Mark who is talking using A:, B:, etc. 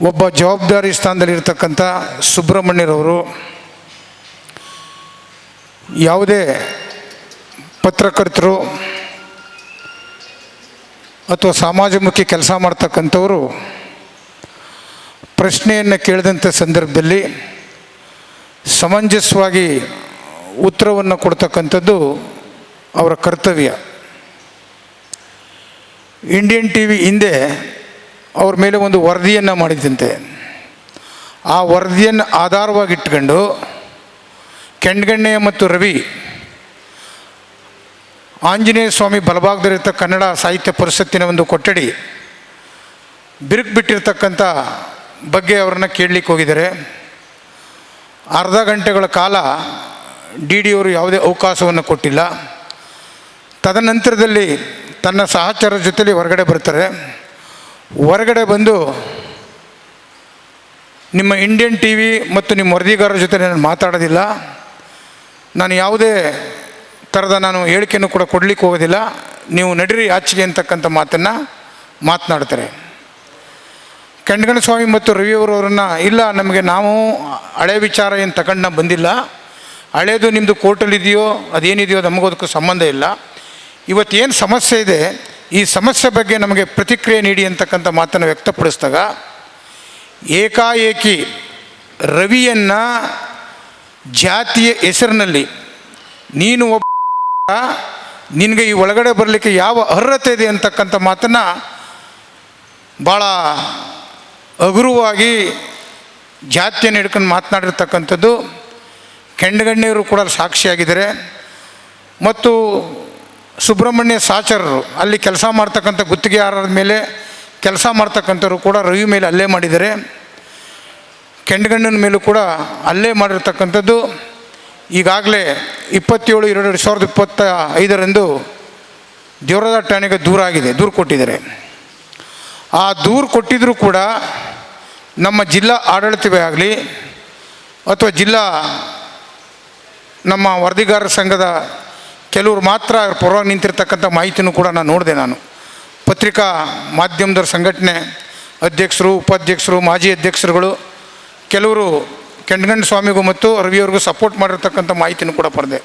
A: ಒಬ್ಬ ಜವಾಬ್ದಾರಿ ಸ್ಥಾನದಲ್ಲಿರ್ತಕ್ಕಂಥ ಸುಬ್ರಹ್ಮಣ್ಯರವರು ಯಾವುದೇ ಪತ್ರಕರ್ತರು ಅಥವಾ ಸಮಾಜಮುಖಿ ಕೆಲಸ ಮಾಡ್ತಕ್ಕಂಥವರು ಪ್ರಶ್ನೆಯನ್ನು ಕೇಳಿದಂಥ ಸಂದರ್ಭದಲ್ಲಿ ಸಮಂಜಸವಾಗಿ ಉತ್ತರವನ್ನು ಕೊಡ್ತಕ್ಕಂಥದ್ದು ಅವರ ಕರ್ತವ್ಯ. ಇಂಡಿಯನ್ ಟಿ ವಿ ಹಿಂದೆ ಅವ್ರ ಮೇಲೆ ಒಂದು ವರದಿಯನ್ನು ಮಾಡಿದಂತೆ. ಆ ವರದಿಯನ್ನು ಆಧಾರವಾಗಿಟ್ಕೊಂಡು ಕೆಂಡಗಣ್ಣಯ್ಯ ಮತ್ತು ರವಿ ಆಂಜನೇಯ ಸ್ವಾಮಿ ಬಲಭಾಗದಲ್ಲಿರ್ತ ಕನ್ನಡ ಸಾಹಿತ್ಯ ಪರಿಷತ್ತಿನ ಒಂದು ಕೊಠಡಿ ಬಿರುಕು ಬಿಟ್ಟಿರ್ತಕ್ಕಂಥ ಬಗ್ಗೆ ಅವರನ್ನು ಕೇಳಲಿಕ್ಕೆ ಹೋಗಿದ್ದಾರೆ. ಅರ್ಧ ಗಂಟೆಗಳ ಕಾಲ ಡಿ ಡಿ ಅವರು ಯಾವುದೇ ಅವಕಾಶವನ್ನು ಕೊಟ್ಟಿಲ್ಲ. ತದನಂತರದಲ್ಲಿ ತನ್ನ ಸಹಚರರ ಜೊತೆಲಿ ಹೊರಗಡೆ ಬರ್ತಾರೆ. ಹೊರಗಡೆ ಬಂದು ನಿಮ್ಮ ಇಂಡಿಯನ್ ಟಿ ವಿ ಮತ್ತು ನಿಮ್ಮ ವರದಿಗಾರರ ಜೊತೆ ನಾನು ಮಾತಾಡೋದಿಲ್ಲ, ನಾನು ಯಾವುದೇ ಥರದ ನಾನು ಹೇಳಿಕೆಯನ್ನು ಕೂಡ ಕೊಡಲಿಕ್ಕೆ ಹೋಗೋದಿಲ್ಲ, ನೀವು ನಡಿರಿ ಆಚೆಗೆ ಅಂತಕ್ಕಂಥ ಮಾತನ್ನು ಮಾತನಾಡ್ತಾರೆ. ಕೆಂಡಗಣ್ಣ ಸ್ವಾಮಿ ಮತ್ತು ರವಿಯವರವರನ್ನು ಇಲ್ಲ, ನಮಗೆ ನಾವು ಹಳೆ ವಿಚಾರ ಏನು ತಗೊಂಡು ಬಂದಿಲ್ಲ, ಹಳೇದು ನಿಮ್ಮದು ಕೋರ್ಟಲ್ಲಿದೆಯೋ ಅದೇನಿದೆಯೋ ನಮಗೋದಕ್ಕೂ ಸಂಬಂಧ ಇಲ್ಲ, ಇವತ್ತೇನು ಸಮಸ್ಯೆ ಇದೆ ಈ ಸಮಸ್ಯೆ ಬಗ್ಗೆ ನಮಗೆ ಪ್ರತಿಕ್ರಿಯೆ ನೀಡಿ ಅಂತಕ್ಕಂಥ ಮಾತನ್ನು ವ್ಯಕ್ತಪಡಿಸಿದಾಗ ಏಕಾಏಕಿ ರವಿಯನ್ನು ಜಾತಿಯ ಹೆಸರಿನಲ್ಲಿ ನೀನು ಒಬ್ಬ ನಿನಗೆ ಈ ಒಳಗಡೆ ಬರಲಿಕ್ಕೆ ಯಾವ ಅರ್ಹತೆ ಇದೆ ಅಂತಕ್ಕಂಥ ಮಾತನ್ನು ಭಾಳ ಹಗುರವಾಗಿ ಜಾತಿಯನ್ನು ಹಿಡ್ಕೊಂಡು ಮಾತನಾಡಿರ್ತಕ್ಕಂಥದ್ದು ಕೆಂಡಗಣ್ಣೆಯವರು ಕೂಡ ಸಾಕ್ಷಿಯಾಗಿದ್ದಾರೆ. ಮತ್ತು ಸುಬ್ರಹ್ಮಣ್ಯ ಸಾಚರರು ಅಲ್ಲಿ ಕೆಲಸ ಮಾಡ್ತಕ್ಕಂಥ ಗುತ್ತಿಗೆದಾರರ ಮೇಲೆ ಕೆಲಸ ಮಾಡ್ತಕ್ಕಂಥವ್ರು ಕೂಡ ರವಿ ಮೇಲೆ ಹಲ್ಲೆ ಮಾಡಿದ್ದಾರೆ. ಕೆಂಡಗಣ್ಣನ ಮೇಲೂ ಕೂಡ ಹಲ್ಲೆ ಮಾಡಿರ್ತಕ್ಕಂಥದ್ದು ಈಗಾಗಲೇ 27/2/2025 ದೇವರಾದ ಠಾಣೆಗೆ ದೂರು ಕೊಟ್ಟಿದ್ದಾರೆ. ಆ ದೂರು ಕೊಟ್ಟಿದ್ದರೂ ಕೂಡ ನಮ್ಮ ಜಿಲ್ಲಾ ಆಡಳಿತವೇ ಆಗಲಿ ಅಥವಾ ಜಿಲ್ಲಾ ನಮ್ಮ ವರದಿಗಾರರ ಸಂಘದ ಕೆಲವರು ಮಾತ್ರ ಪರವಾಗಿ ನಿಂತಿರ್ತಕ್ಕಂಥ ಮಾಹಿತಿನೂ ಕೂಡ ನಾನು ನೋಡಿದೆ. ನಾನು ಪತ್ರಿಕಾ ಮಾಧ್ಯಮದವ್ರ ಸಂಘಟನೆ ಅಧ್ಯಕ್ಷರು, ಉಪಾಧ್ಯಕ್ಷರು, ಮಾಜಿ ಅಧ್ಯಕ್ಷರುಗಳು ಕೆಲವರು ಕೆಂಡಗಣ್ಣ ಸ್ವಾಮಿಗೂ ಮತ್ತು ರವಿಯವ್ರಿಗೂ ಸಪೋರ್ಟ್ ಮಾಡಿರ್ತಕ್ಕಂಥ ಮಾಹಿತಿನೂ ಕೂಡ ಪಡೆದೆ.